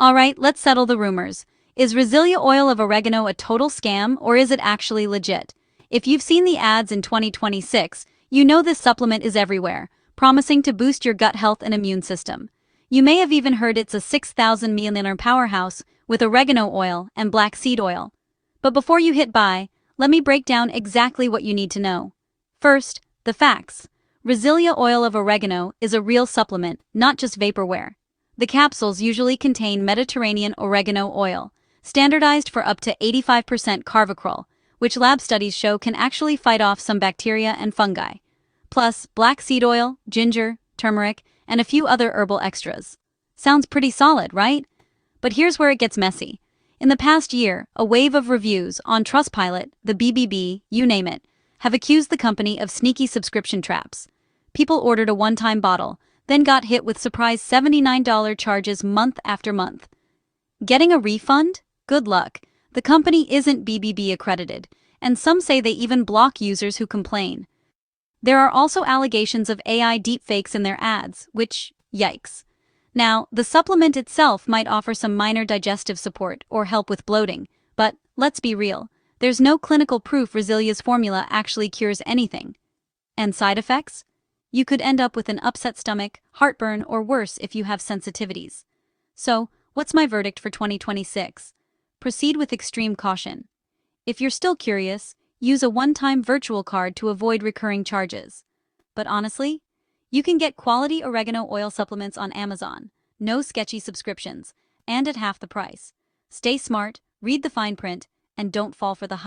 Alright, let's settle the rumors. Is Resilia oil of oregano a total scam, or is it actually legit? If you've seen the ads in 2026, you know this supplement is everywhere, promising to boost your gut health and immune system. You may have even heard it's a 6,000 milliliter powerhouse with oregano oil and black seed oil. But before you hit buy, let me break down exactly what you need to know. First, the facts. Resilia oil of oregano is a real supplement, not just vaporware. The capsules usually contain Mediterranean oregano oil, standardized for up to 85% carvacrol, which lab studies show can actually fight off some bacteria and fungi. Plus, black seed oil, ginger, turmeric, and a few other herbal extras. Sounds pretty solid, right? But here's where it gets messy. In the past year, a wave of reviews on Trustpilot, the BBB, you name it, have accused the company of sneaky subscription traps. People ordered a one-time bottle, then got hit with surprise $79 charges month after month. Getting a refund? Good luck. The company isn't BBB accredited, and some say they even block users who complain. There are also allegations of AI deepfakes in their ads, which, yikes. Now, the supplement itself might offer some minor digestive support or help with bloating, but let's be real, there's no clinical proof Resilia's formula actually cures anything. And side effects? You could end up with an upset stomach, heartburn, or worse if you have sensitivities. So, what's my verdict for 2026? Proceed with extreme caution. If you're still curious, use a one-time virtual card to avoid recurring charges. But honestly, you can get quality oregano oil supplements on Amazon, no sketchy subscriptions, and at half the price. Stay smart, read the fine print, and don't fall for the hype.